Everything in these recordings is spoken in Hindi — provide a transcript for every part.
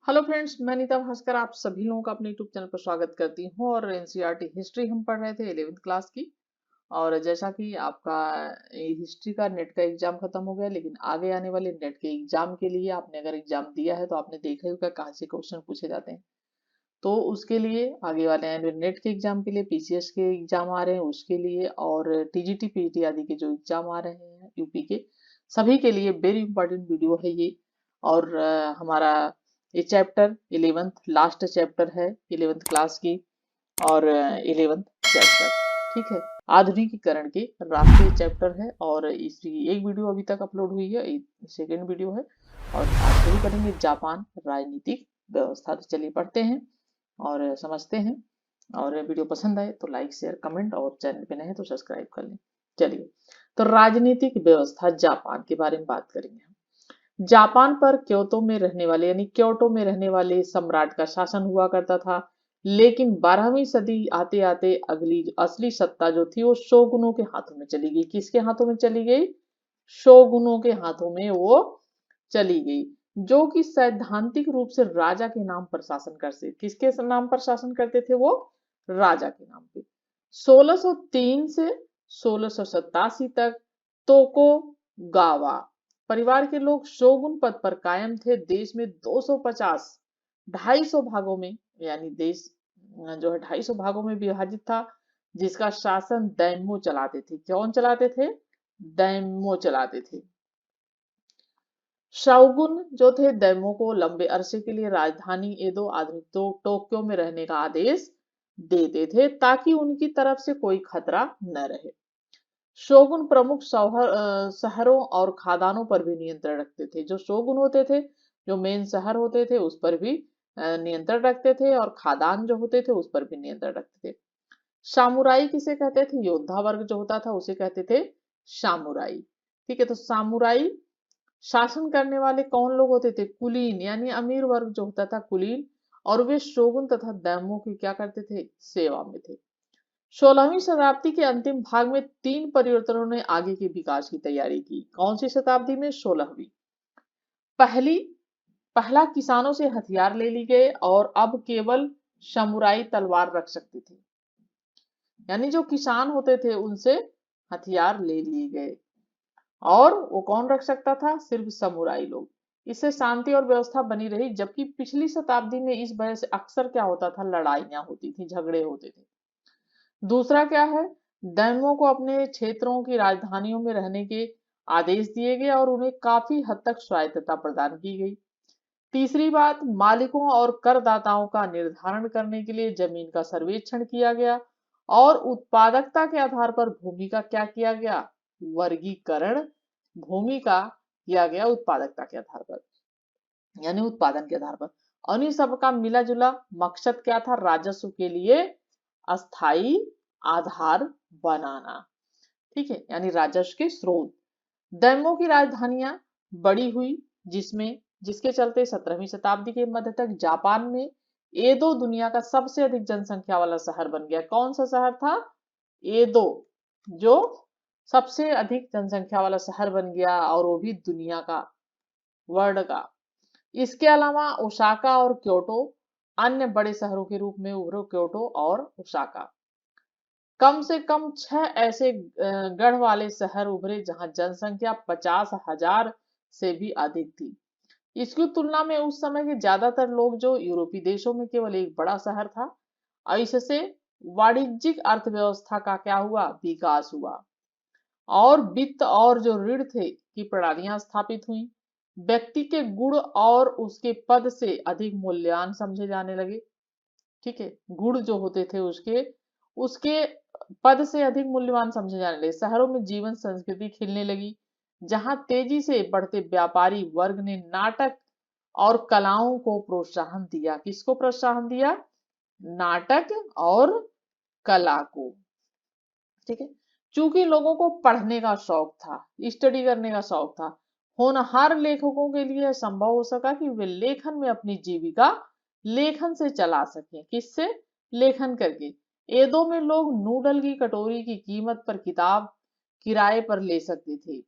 हेलो फ्रेंड्स, मैं नीता भास्कर आप सभी लोगों का अपने यूट्यूब चैनल पर स्वागत करती हूँ। और एनसीईआरटी हिस्ट्री हम पढ़ रहे थे 11वीं क्लास की। और जैसा कि आपका हिस्ट्री का नेट का एग्जाम खत्म हो गया, लेकिन आगे आने वाले नेट के एग्जाम के लिए आपने अगर एग्जाम दिया है तो आपने देखा ही होगा कहाँ से क्वेश्चन पूछे जाते हैं। तो उसके लिए आगे वाले आने वाले नेट के एग्जाम के लिए, पीसीएस के एग्जाम आ रहे हैं उसके लिए, और टीजीटी पीटी आदि के जो एग्जाम आ रहे हैं यूपी के, सभी के लिए वेरी इंपॉर्टेंट वीडियो है ये। और हमारा ये चैप्टर 11th लास्ट चैप्टर है 11th क्लास की, और 11th चैप्टर, ठीक है, आधुनिकीकरण के रास्ते चैप्टर है। और इसकी एक वीडियो अभी तक अपलोड हुई है, सेकेंड वीडियो है। और आज शुरू करेंगे जापान राजनीतिक व्यवस्था। तो चलिए पढ़ते हैं और समझते हैं। और वीडियो पसंद आए तो लाइक शेयर कमेंट, और चैनल पे नए हैं तो सब्सक्राइब कर लें। चलिए, तो राजनीतिक व्यवस्था जापान के बारे में बात करेंगे हम। जापान पर क्योतो में रहने वाले यानी क्योटो में रहने वाले सम्राट का शासन हुआ करता था। लेकिन 12वीं सदी आते आते अगली असली सत्ता जो थी वो शोगुनों के हाथों में चली गई। किसके हाथों में चली गई? शोगुनों के हाथों में वो चली गई, जो कि सैद्धांतिक रूप से राजा के नाम पर शासन करते। किसके नाम पर शासन करते थे वो? राजा के नाम पे। 1603 से 1687 तक तोकुगावा परिवार के लोग शोगुन पद पर कायम थे। देश में 250 250 भागों में, यानी देश जो है 250 भागों में विभाजित था, जिसका शासन दैन्यो चलाते थे। कौन चलाते थे? दैन्यो चलाते थे। शाओगुन जो थे दैमो को लंबे अरसे के लिए राजधानी एदो आधुनिक टोक्यो में रहने का आदेश देते थे, ताकि उनकी तरफ से कोई खतरा न रहे। शोगुन प्रमुख शहरों और खादानों पर भी नियंत्रण रखते थे। जो शोगुन होते थे, जो मेन शहर होते थे, उस पर भी नियंत्रण रखते थे, और खादान जो होते थे उस पर भी नियंत्रण रखते थे। सामुराई किसे कहते थे? योद्धा वर्ग जो होता था उसे कहते थे सामुराई। ठीक है, तो सामुराई शासन करने वाले कौन लोग होते थे? कुलीन, यानी अमीर वर्ग जो होता था, कुलीन। और वे शोगुन तथा दैमो की क्या करते थे? सेवा में थे। 16वीं शताब्दी के अंतिम भाग में तीन परिवर्तनों ने आगे के विकास की तैयारी की। कौन सी शताब्दी में? 16वीं। पहली पहला किसानों से हथियार ले ली गए, और अब केवल समुराई तलवार रख सकते थे। यानी जो किसान होते थे उनसे हथियार ले लिए गए, और वो कौन रख सकता था? सिर्फ समुराई लोग। इससे शांति और व्यवस्था बनी रही। जबकि पिछली शताब्दी में इस वजह से अक्सर क्या होता था? लड़ाइयां होती थी, झगड़े होते थे। दूसरा क्या है? दैन्यो को अपने क्षेत्रों की राजधानियों में रहने के आदेश दिए गए, और उन्हें काफी हद तक स्वायत्तता प्रदान की गई। तीसरी बात, मालिकों और करदाताओं का निर्धारण करने के लिए जमीन का सर्वेक्षण किया गया, और उत्पादकता के आधार पर भूमि का क्या किया गया? वर्गीकरण भूमि का किया गया उत्पादकता के आधार पर, यानी उत्पादन के आधार पर। और इन सबका मिला जुला मकसद क्या था? राजस्व के लिए अस्थाई आधार बनाना। ठीक है, यानी राजस्व के स्रोत। दैमो की राजधानियां बड़ी हुई, जिसके चलते 17वीं शताब्दी के मध्य तक जापान में एदो दुनिया का सबसे अधिक जनसंख्या वाला शहर बन गया। कौन सा शहर था? एदो, जो सबसे अधिक जनसंख्या वाला शहर बन गया, और वो भी दुनिया का, वर्ल्ड का। इसके अलावा ओसाका और क्योटो अन्य बड़े शहरों के रूप में उभरे। क्योटो और ओसाका, कम से कम 6 ऐसे गढ़ वाले शहर उभरे जहां जनसंख्या 50,000 से भी अधिक थी। इसकी तुलना में उस समय के ज्यादातर लोग जो यूरोपीय देशों में केवल एक बड़ा शहर था। और इससे वाणिज्यिक अर्थव्यवस्था का क्या हुआ? विकास हुआ। और वित्त और जो ऋण थे की प्रणालियां स्थापित हुई। व्यक्ति के गुण और उसके पद से अधिक मूल्यवान समझे जाने लगे। ठीक है, गुण जो होते थे उसके उसके पद से अधिक मूल्यवान समझे जाने लगे। शहरों में जीवन संस्कृति खिलने लगी, जहां तेजी से बढ़ते व्यापारी वर्ग ने नाटक और कलाओं को प्रोत्साहन दिया। किसको प्रोत्साहन दिया? नाटक और कला को। ठीक है, चूंकि लोगों को पढ़ने का शौक था, स्टडी करने का शौक था, होनहार लेखकों के लिए संभव हो सका कि वे लेखन में अपनी जीविका लेखन से चला सकें। किससे? लेखन करके। एदो में लोग नूडल की कटोरी की कीमत पर किताब किराए पर ले सकते थे।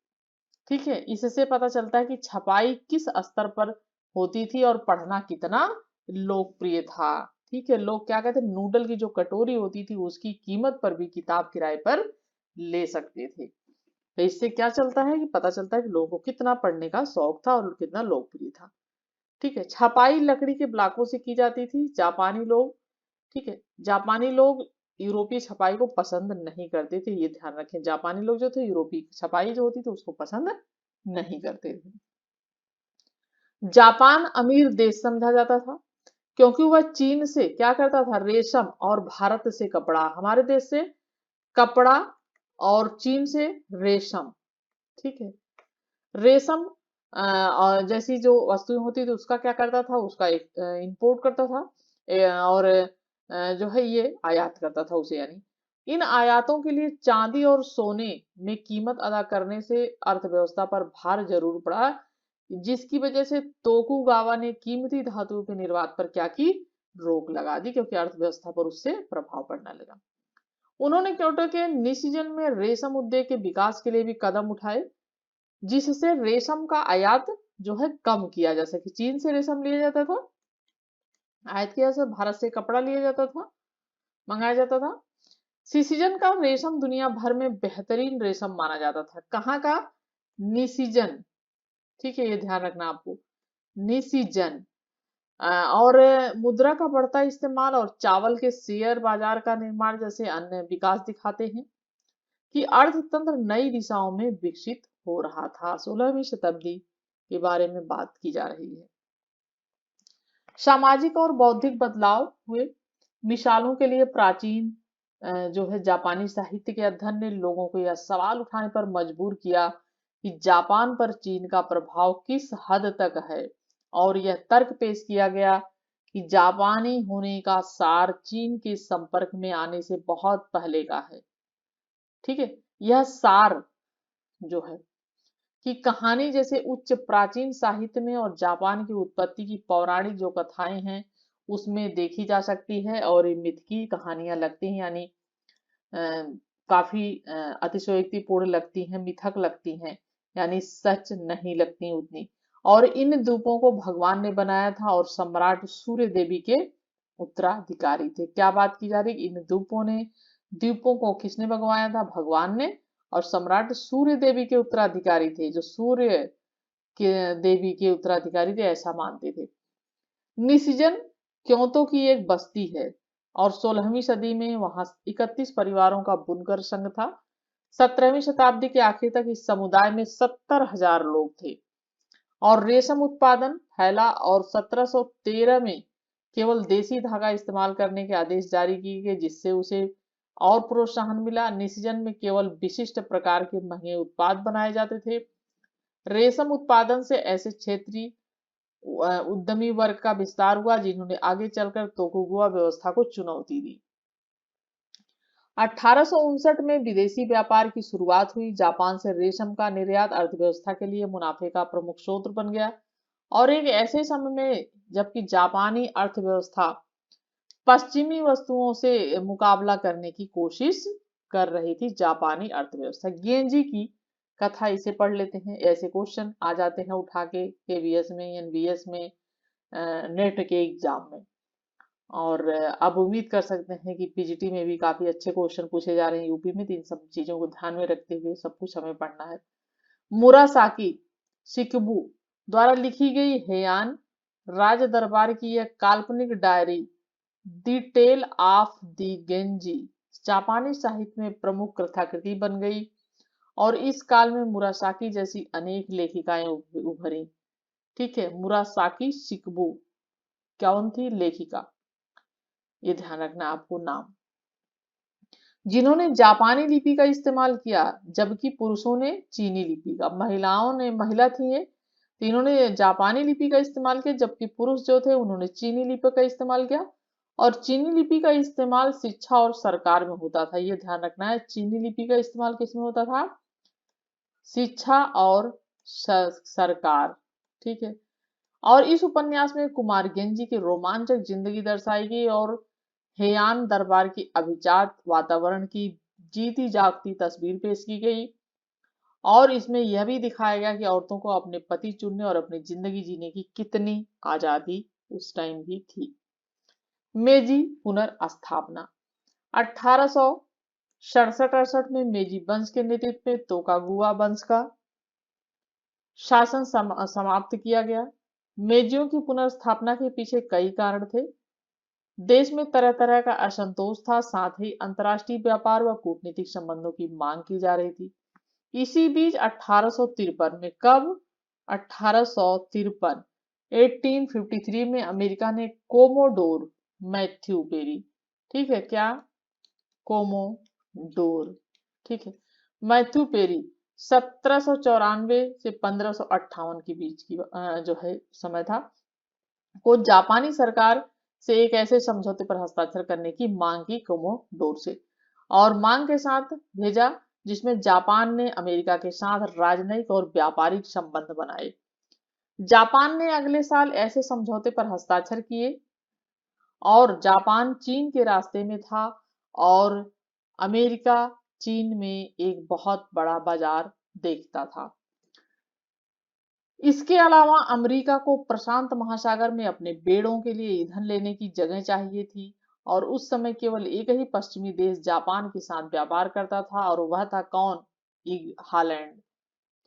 ठीक है, इससे पता चलता है कि छपाई किस स्तर पर होती थी और पढ़ना कितना लोकप्रिय था। ठीक है, लोग क्या कहते हैं, नूडल की जो कटोरी होती थी उसकी कीमत पर भी किताब किराए पर ले सकते थे। तो इससे क्या चलता है कि पता चलता है कि लोगों को कितना पढ़ने का शौक था और कितना लोकप्रिय था। ठीक है, छपाई लकड़ी के ब्लॉकों से की जाती थी। जापानी लोग, ठीक है, जापानी लोग यूरोपीय छपाई को पसंद नहीं करते थे, ये ध्यान रखें। जापानी लोग जो थे यूरोपीय छपाई जो होती थी उसको पसंद नहीं करते थे। जापान अमीर देश समझा जाता था क्योंकि वह चीन से क्या करता था, रेशम, और भारत से कपड़ा, हमारे देश से कपड़ा और चीन से रेशम। ठीक है, रेशम और जैसी जो वस्तुएं होती थी उसका क्या करता था, उसका एक इंपोर्ट करता था, और जो है ये आयात करता था उसे, यानी इन आयातों के लिए चांदी और सोने में कीमत अदा करने से अर्थव्यवस्था पर भार जरूर पड़ा, जिसकी वजह से तोकुगावा ने कीमती धातुओं के निर्यात पर क्या की, रोक लगा दी, क्योंकि अर्थव्यवस्था पर उससे प्रभाव पड़ने लगा। उन्होंने क्योटो के निषिजन में रेशम उद्योग के विकास के लिए भी कदम उठाए, जिससे रेशम का आयात जो है कम किया जा सके। चीन से रेशम लिया जाता था, आयात किया जाता, भारत से कपड़ा लिया जाता था, मंगाया जाता था। सिसिजन का रेशम दुनिया भर में बेहतरीन रेशम माना जाता था। कहाँ का, निसिजन, ठीक है, ये ध्यान रखना आपको, निसिजन। और मुद्रा का बढ़ता इस्तेमाल और चावल के शेयर बाजार का निर्माण जैसे अन्य विकास दिखाते हैं कि अर्थतंत्र नई दिशाओं में विकसित हो रहा था। 16वीं शताब्दी के बारे में बात की जा रही है। सामाजिक और बौद्धिक बदलाव हुए। मिसालों के लिए प्राचीन जो है जापानी साहित्य के अध्ययन ने लोगों को यह सवाल उठाने पर मजबूर किया कि जापान पर चीन का प्रभाव किस हद तक है, और यह तर्क पेश किया गया कि जापानी होने का सार चीन के संपर्क में आने से बहुत पहले का है। ठीक है, यह सार जो है कि कहानी जैसे उच्च प्राचीन साहित्य में और जापान की उत्पत्ति की पौराणिक जो कथाएं हैं उसमें देखी जा सकती है, और ये मिथ की कहानियां लगती हैं, यानी काफी अतिशयोक्तिपूर्ण लगती हैं, मिथक लगती हैं, यानी सच नहीं लगती उतनी। और इन द्वीपों को भगवान ने बनाया था और सम्राट सूर्य देवी के उत्तराधिकारी थे। क्या बात की जा रही, इन द्वीपों को किसने भगवाया था, भगवान ने, और सम्राट सूर्य देवी के उत्तराधिकारी थे, जो सूर्य के देवी के उत्तराधिकारी थे, ऐसा मानते थे। निसिजन क्योतो की एक बस्ती है और 16वीं सदी में वहां 31 परिवारों का बुनकर संघ था। 17वीं शताब्दी के आखिर तक इस समुदाय में 70,000 लोग थे और रेशम उत्पादन फैला, और 1713 में केवल देसी धागा इस्तेमाल करने के आदेश जारी किए गए, जिससे उसे और प्रोत्साहन मिला। निसिजन में केवल विशिष्ट प्रकार के महंगे उत्पाद बनाए जाते थे। रेशम उत्पादन से ऐसे क्षेत्रीय उद्यमी वर्ग का विस्तार हुआ जिन्होंने आगे चलकर तोकुगावा व्यवस्था को चुनौती दी। 1859 में विदेशी व्यापार की शुरुआत हुई। जापान से रेशम का निर्यात अर्थव्यवस्था के लिए मुनाफे का प्रमुख स्रोत बन गया, और एक ऐसे समय में जबकि जापानी अर्थव्यवस्था पश्चिमी वस्तुओं से मुकाबला करने की कोशिश कर रही थी। जापानी अर्थव्यवस्था, गेंजी की कथा इसे पढ़ लेते हैं, ऐसे क्वेश्चन आ जाते हैं उठा के केवीएस में, एनवीएस में, नेट के एग्जाम में। और अब उम्मीद कर सकते हैं कि पीजीटी में भी काफी अच्छे क्वेश्चन पूछे जा रहे हैं यूपी में, तो इन सब चीजों को ध्यान में रखते हुए सब कुछ हमें पढ़ना है। मुरासाकी शिकबू द्वारा लिखी गई हेयान राज दरबार की यह काल्पनिक diary the tale of the Genji जापानी साहित्य में प्रमुख कथाकृति बन गई, और इस काल में मुरासाकी जैसी अनेक लेखिकाएं उभरी। ठीक है, मुरासाकी शिकबू कौन थी, लेखिका, ये ध्यान रखना आपको नाम, जिन्होंने जापानी लिपि का इस्तेमाल किया जबकि पुरुषों ने चीनी लिपि का। महिला थी ये, तो इन्होंने जापानी लिपि का इस्तेमाल किया, जबकि पुरुष जो थे उन्होंने चीनी लिपि का इस्तेमाल किया। और चीनी लिपि का इस्तेमाल शिक्षा और सरकार में होता था, ये ध्यान रखना है। चीनी लिपि का इस्तेमाल किसमें होता था, शिक्षा और सरकार। ठीक है, और इस उपन्यास में कुमार गेंजी की रोमांचक जिंदगी दर्शाई गई और हेयान दरबार की अभिजात वातावरण की जीती जागती तस्वीर पेश की गई। और इसमें यह भी दिखाया गया कि औरतों को अपने पति चुनने और अपनी जिंदगी जीने की कितनी आजादी उस टाइम भी थी। मेजी पुनर्स्थापना 1867-68 में मेजी वंश के नेतृत्व में तोकागुआ वंश का शासन समाप्त किया गया। मेजियों की पुनर्स्थापना के पीछे कई कारण थे। देश में तरह तरह का असंतोष था, साथ ही अंतर्राष्ट्रीय व्यापार व कूटनीतिक संबंधों की मांग की जा रही थी। इसी बीच 1853 में, कब? 1853, 1853 में अमेरिका ने कोमोडोर मैथ्यू पेरी, ठीक है क्या? कोमोडोर, ठीक है, मैथ्यू पेरी 1794 से 1558 के बीच की जो है समय था, को जापानी सरकार से एक ऐसे समझौते पर हस्ताक्षर करने की मांग की कोमोडोर से, और मांग के साथ भेजा जिसमें जापान ने अमेरिका के साथ राजनयिक और व्यापारिक संबंध बनाए। जापान ने अगले साल ऐसे समझौते पर हस्ताक्षर किए और जापान चीन के रास्ते में था और अमेरिका चीन में एक बहुत बड़ा बाजार देखता था। इसके अलावा अमेरिका को प्रशांत महासागर में अपने बेड़ों के लिए ईंधन लेने की जगह चाहिए थी और उस समय केवल एक ही पश्चिमी देश जापान के साथ व्यापार करता था और वह था कौन? हालैंड,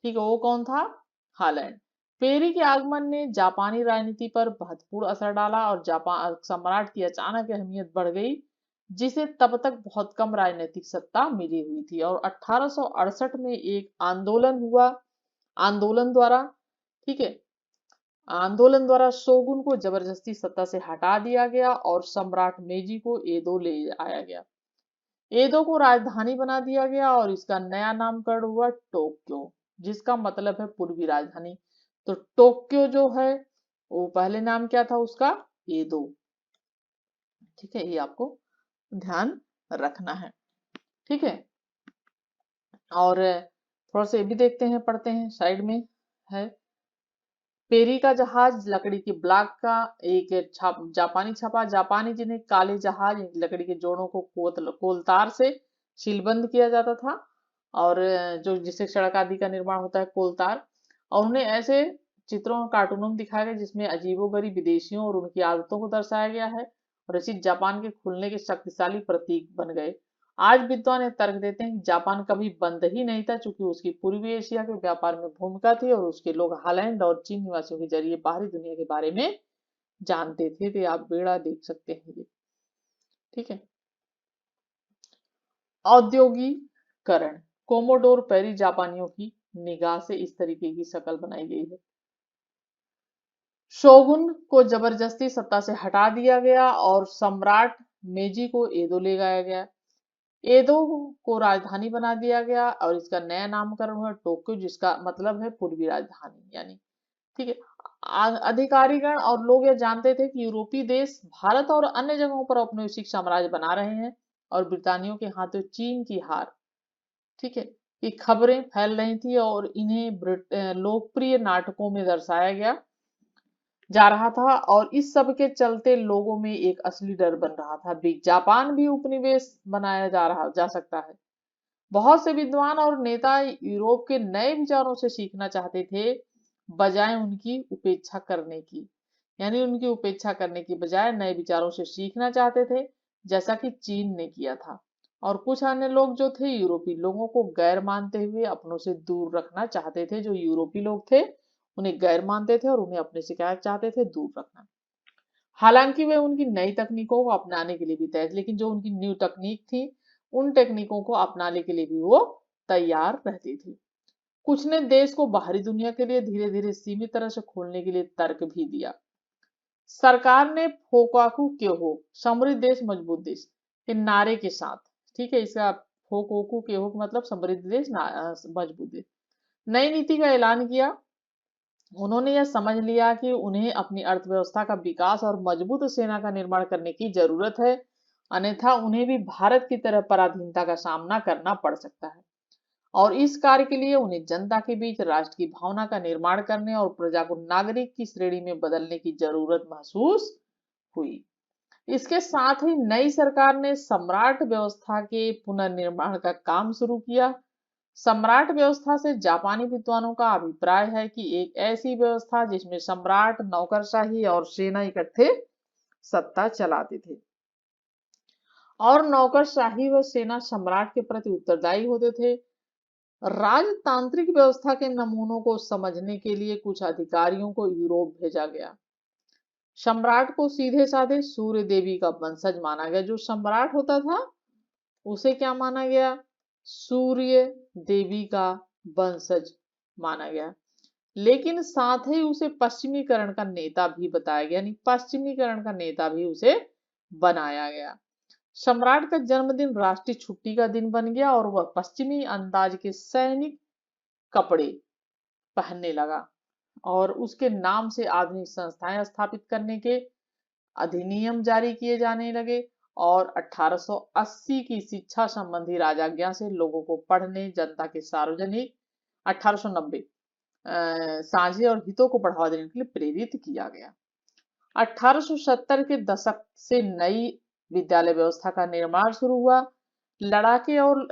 ठीक है, वो कौन था? हालैंड। पेरी के आगमन ने जापानी राजनीति पर महत्वपूर्ण असर डाला और जापान सम्राट की अचानक अहमियत बढ़ गई, जिसे तब तक बहुत कम राजनीतिक सत्ता मिली हुई थी। और 1868 में एक आंदोलन हुआ, आंदोलन द्वारा, ठीक है, आंदोलन द्वारा शोगुन को जबरदस्ती सत्ता से हटा दिया गया और सम्राट मेजी को एदो ले आया गया। एदो को राजधानी बना दिया गया और इसका नया नामकरण हुआ टोक्यो, जिसका मतलब है पूर्वी राजधानी। तो टोक्यो जो है वो पहले नाम क्या था उसका? एदो, ठीक है, ये आपको ध्यान रखना है, ठीक है। और थोड़ा सा ये भी देखते हैं, पढ़ते हैं, साइड में है पेरी का जहाज लकड़ी के ब्लॉक का एक जापानी छपा, जापानी जिन्हें काले जहाज लकड़ी के जोड़ों को कोलतार से सीलबंद किया जाता था और जो जिससे सड़क आदि का निर्माण होता है कोलतार, और उन्हें ऐसे चित्रों और कार्टूनों में दिखाया गया जिसमें अजीबोगरीब विदेशियों और उनकी आदतों को दर्शाया गया है और इसी जापान के खुलने के शक्तिशाली प्रतीक बन गए। आज विद्वान ये तर्क देते हैं कि जापान कभी बंद ही नहीं था, चूंकि उसकी पूर्वी एशिया के व्यापार में भूमिका थी और उसके लोग हालैंड और चीन निवासियों के जरिए बाहरी दुनिया के बारे में जानते थे। तो आप बेड़ा देख सकते हैं ये, ठीक है। औद्योगिकरण, कोमोडोर पेरी जापानियों की निगाह से इस तरीके की शक्ल बनाई गई है। शोगुन को जबरदस्ती सत्ता से हटा दिया गया और सम्राट मेजी को एदो ले गाया गया। एदो को राजधानी बना दिया गया और इसका नया नामकरण हुआ टोक्यो, जिसका मतलब है पूर्वी राजधानी, यानी, ठीक है। अधिकारीगण और लोग यह जानते थे कि यूरोपीय देश भारत और अन्य जगहों पर औपनिवेशिक साम्राज्य बना रहे हैं और ब्रिटानियों के हाथों चीन की हार, ठीक है, की खबरें फैल रही थी और इन्हें लोकप्रिय नाटकों में दर्शाया गया जा रहा था और इस सब के चलते लोगों में एक असली डर बन रहा था जापान भी उपनिवेश बनाया जा सकता है। बहुत से विद्वान और नेता यूरोप के नए विचारों से सीखना चाहते थे, बजाय उनकी उपेक्षा करने की, यानी उनकी उपेक्षा करने की बजाय नए विचारों से सीखना चाहते थे, जैसा कि चीन ने किया था। और कुछ अन्य लोग जो थे यूरोपीय लोगों को गैर मानते हुए अपनों से दूर रखना चाहते थे। जो यूरोपीय लोग थे उन्हें गैर मानते थे और उन्हें अपने से क्या चाहते थे? दूर रखना। हालांकि वे उनकी नई तकनीकों को अपनाने के लिए भी तैयार, लेकिन जो उनकी न्यू तकनीक थी उन टेक्निकों को अपनाने के लिए भी वो तैयार रहती थी। कुछ ने देश को बाहरी दुनिया के लिए धीरे धीरे सीमित तरह से खोलने के लिए तर्क भी दिया। सरकार ने फोकाकू क्योहो, समृद्ध देश मजबूत देश, के नारे के साथ, ठीक है, इसका फोकोकू क्योहो मतलब समृद्ध देश मजबूत देश, नई नीति का ऐलान किया। उन्होंने यह समझ लिया कि उन्हें अपनी अर्थव्यवस्था का विकास और मजबूत सेना का निर्माण करने की जरूरत है, अन्यथा उन्हें भी भारत की तरह पराधीनता का सामना करना पड़ सकता है। और इस कार्य के लिए उन्हें जनता के बीच राष्ट्र की भावना का निर्माण करने और प्रजा को नागरिक की श्रेणी में बदलने की जरूरत महसूस हुई। इसके साथ ही नई सरकार ने सम्राट व्यवस्था के पुनर्निर्माण का काम शुरू किया। सम्राट व्यवस्था से जापानी विद्वानों का अभिप्राय है कि एक ऐसी व्यवस्था जिसमें सम्राट, नौकरशाही और सेना इकट्ठे सत्ता चलाते थे और नौकरशाही व सेना सम्राट के प्रति उत्तरदायी होते थे। राजतांत्रिक व्यवस्था के नमूनों को समझने के लिए कुछ अधिकारियों को यूरोप भेजा गया। सम्राट को सीधे साधे सूर्य देवी का वंशज माना गया। जो सम्राट होता था उसे क्या माना गया? सूर्य देवी का वंशज माना गया। लेकिन साथ ही उसे पश्चिमीकरण का नेता भी बताया गया, यानी पश्चिमीकरण का नेता भी उसे बनाया गया। सम्राट का जन्मदिन राष्ट्रीय छुट्टी का दिन बन गया और वह पश्चिमी अंदाज के सैनिक कपड़े पहनने लगा और उसके नाम से आधुनिक संस्थाएं स्थापित करने के अधिनियम जारी किए जाने लगे और 1880 की शिक्षा संबंधी राजाज्ञा से लोगों को पढ़ने, जनता के सार्वजनिक 1890 साझे और हितों को बढ़ावा देने के लिए प्रेरित किया गया। 1870 के दशक से नई विद्यालय व्यवस्था का निर्माण शुरू हुआ। लड़के और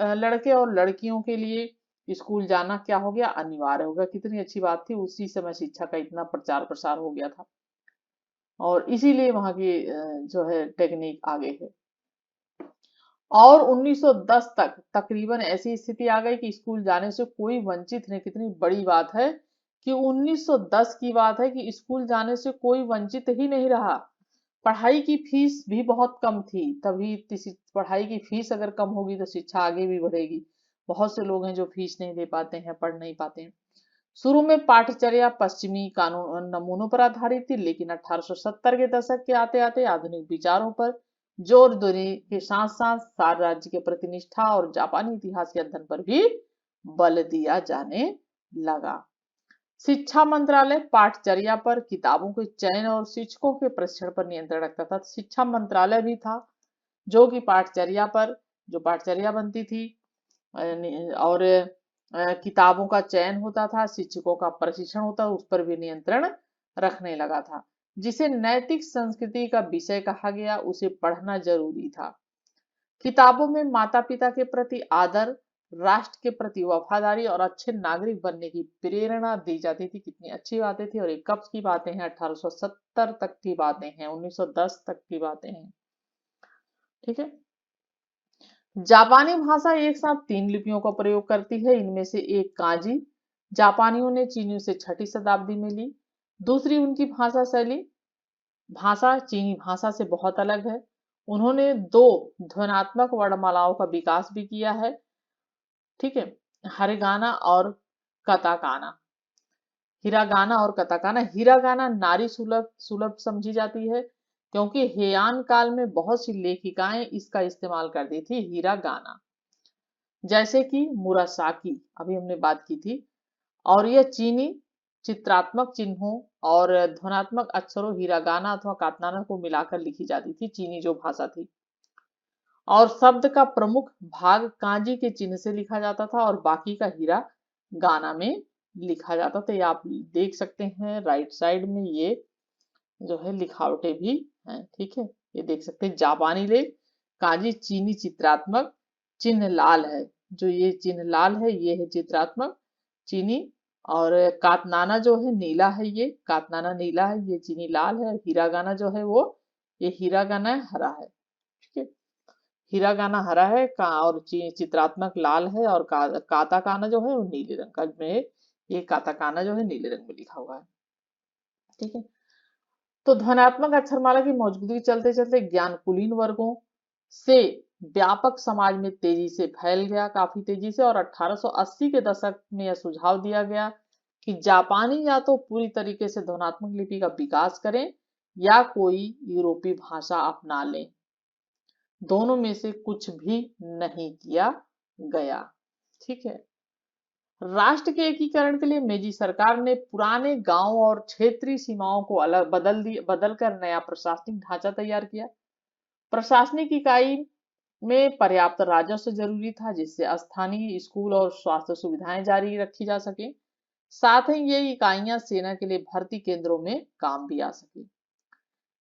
लड़कियों के लिए स्कूल जाना क्या हो गया? अनिवार्य हो गया। कितनी अच्छी बात थी, उसी समय शिक्षा का इतना प्रचार प्रसार हो गया था और इसीलिए वहां की जो है टेक्निक आगे है। और 1910 तक तकरीबन ऐसी स्थिति आ गई कि स्कूल जाने से कोई वंचित नहीं। कितनी बड़ी बात है कि 1910 की बात है कि स्कूल जाने से कोई वंचित ही नहीं रहा। पढ़ाई की फीस भी बहुत कम थी, तभी पढ़ाई की फीस अगर कम होगी तो शिक्षा आगे भी बढ़ेगी। बहुत से लोग हैं जो फीस नहीं दे पाते हैं, पढ़ नहीं पाते हैं। शुरू में पाठचर्या पश्चिमी कानून नमूनों पर आधारित थी, लेकिन 1870 के दशक के आते आते आधुनिक विचारों पर जोर देने के साथ साथ सार राज्य के प्रति निष्ठा और जापानी इतिहास के अध्ययन पर भी बल दिया जाने लगा। शिक्षा मंत्रालय पाठचर्या पर, किताबों के चयन और शिक्षकों के प्रशिक्षण पर नियंत्रण रखता था। शिक्षा मंत्रालय भी था जो कि पाठचर्या पर, जो पाठचर्या बनती थी और किताबों का चयन होता था, शिक्षकों का प्रशिक्षण होता, उस पर भी नियंत्रण रखने लगा था। जिसे नैतिक संस्कृति का विषय कहा गया, उसे पढ़ना जरूरी था। किताबों में माता पिता के प्रति आदर, राष्ट्र के प्रति वफादारी और अच्छे नागरिक बनने की प्रेरणा दी जाती थी। कितनी अच्छी बातें थी। और ये कब की बातें हैं? 1870 तक की बातें हैं, 1910 तक की बातें हैं। ठीक है। जापानी भाषा एक साथ 3 लिपियों का प्रयोग करती है। इनमें से एक कांजी जापानियों ने चीनियों से 6ठी शताब्दी में ली। दूसरी उनकी भाषा चीनी भाषा से बहुत अलग है। उन्होंने 2 ध्वन्यात्मक वर्णमालाओं का विकास भी किया है। ठीक है, हरिगाना और कताकाना। हिरागाना और कताकाना। हिरागाना नारी सुलभ सुलभ समझी जाती है क्योंकि हेयान काल में बहुत सी लेखिकाएं इसका इस्तेमाल करती थी, हिरागाना, जैसे कि मुरासाकी, अभी हमने बात की थी। और यह चीनी चित्रात्मक चिन्हों और ध्वनात्मक अक्षरों हिरागाना अथवा कातनाना को मिलाकर लिखी जाती थी, चीनी जो भाषा थी। और शब्द का प्रमुख भाग कांजी के चिन्ह से लिखा जाता था और बाकी का हीरा गाना में लिखा जाता था। ये आप देख सकते हैं राइट साइड में, ये जो है लिखावटें भी हैं। ठीक है, ये देख सकते हैं जापानी लेख कांजी चीनी चित्रात्मक चिन्ह लाल है। जो ये चिन्ह लाल है ये है चित्रात्मक चीनी, और कातनाना जो है नीला है, ये कातनाना नीला है, ये चीनी लाल है। हीरागाना जो है वो, ये हीरागाना हरा है। ठीक है, हीरागाना हरा है और चित्रात्मक लाल है और काताकाना जो है वो नीले रंग का में, ये काताकाना जो है नीले रंग में लिखा हुआ है। ठीक है, तो ध्वन्यात्मक अक्षरमाला की मौजूदगी चलते चलते ज्ञान कुलीन वर्गों से व्यापक समाज में तेजी से फैल गया, काफी तेजी से। और 1880 के दशक में यह सुझाव दिया गया कि जापानी या तो पूरी तरीके से ध्वन्यात्मक लिपि का विकास करें या कोई यूरोपीय भाषा अपना लें। दोनों में से कुछ भी नहीं किया गया। ठीक है, राष्ट्र के एकीकरण के लिए मेजी सरकार ने पुराने गांव और क्षेत्रीय सीमाओं को अलग बदलकर नया प्रशासनिक ढांचा तैयार किया। प्रशासनिक इकाई में पर्याप्त राजस्व जरूरी था जिससे स्थानीय स्कूल और स्वास्थ्य सुविधाएं जारी रखी जा सके। साथ ही ये इकाइयां सेना के लिए भर्ती केंद्रों में काम भी आ सके।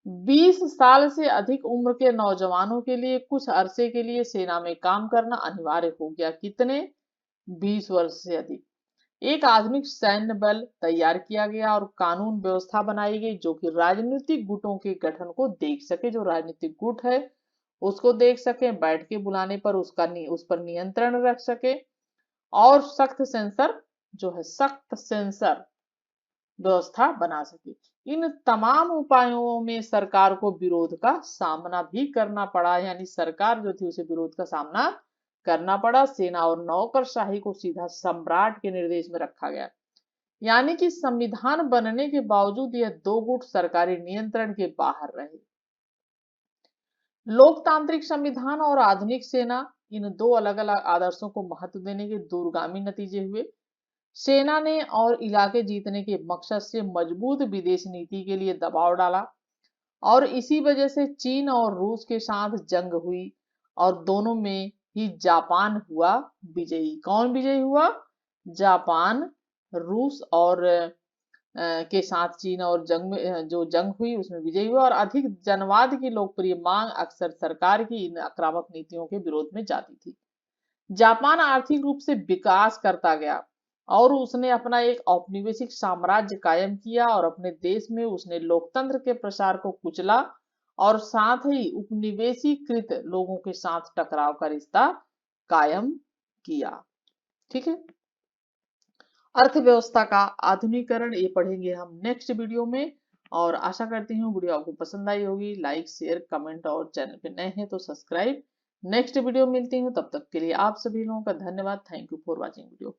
20 साल से अधिक उम्र के नौजवानों के लिए कुछ अरसे के लिए सेना में काम करना अनिवार्य हो गया। कितने? 20 वर्ष से अधिक। एक आधुनिक सैन्य बल तैयार किया गया और कानून व्यवस्था बनाई गई जो कि राजनीतिक गुटों के गठन को देख सके। जो राजनीतिक गुट है उसको देख सके, बैठ के बुलाने पर उस पर नियंत्रण रख सके, और सख्त सेंसर व्यवस्था बना सके। इन तमाम उपायों में सरकार को विरोध का सामना भी करना पड़ा, यानी सरकार जो थी उसे विरोध का सामना करना पड़ा। सेना और नौकरशाही को सीधा सम्राट के निर्देश में रखा गया, यानी कि संविधान बनने के बावजूद यह दो गुट सरकारी नियंत्रण के बाहर रहे। लोकतांत्रिक संविधान और आधुनिक सेना, इन दो अलग अलग आदर्शों को महत्व देने के दूरगामी नतीजे हुए। सेना ने और इलाके जीतने के मकसद से मजबूत विदेश नीति के लिए दबाव डाला, और इसी वजह से चीन और रूस के साथ जंग हुई, और दोनों में ही जापान हुआ विजयी। कौन विजयी हुआ? जापान। रूस और के साथ चीन और जंग में जो जंग हुई उसमें विजयी हुआ, और अधिक जनवाद की लोकप्रिय मांग अक्सर सरकार की इन आक्रामक नीतियों के विरोध में जाती थी। जापान आर्थिक रूप से विकास करता गया और उसने अपना एक औपनिवेशिक साम्राज्य कायम किया, और अपने देश में उसने लोकतंत्र के प्रसार को कुचला और साथ ही उपनिवेशीकृत लोगों के साथ टकराव का रिश्ता कायम किया। ठीक है, अर्थव्यवस्था का आधुनिकीकरण ये पढ़ेंगे हम नेक्स्ट वीडियो में, और आशा करती हूँ वीडियो आपको पसंद आई होगी। लाइक, शेयर, कमेंट, और चैनल पे नए हैं तो सब्सक्राइब। नेक्स्ट वीडियो मिलती हूँ, तब तक के लिए आप सभी लोगों का धन्यवाद। Thank you for watching video.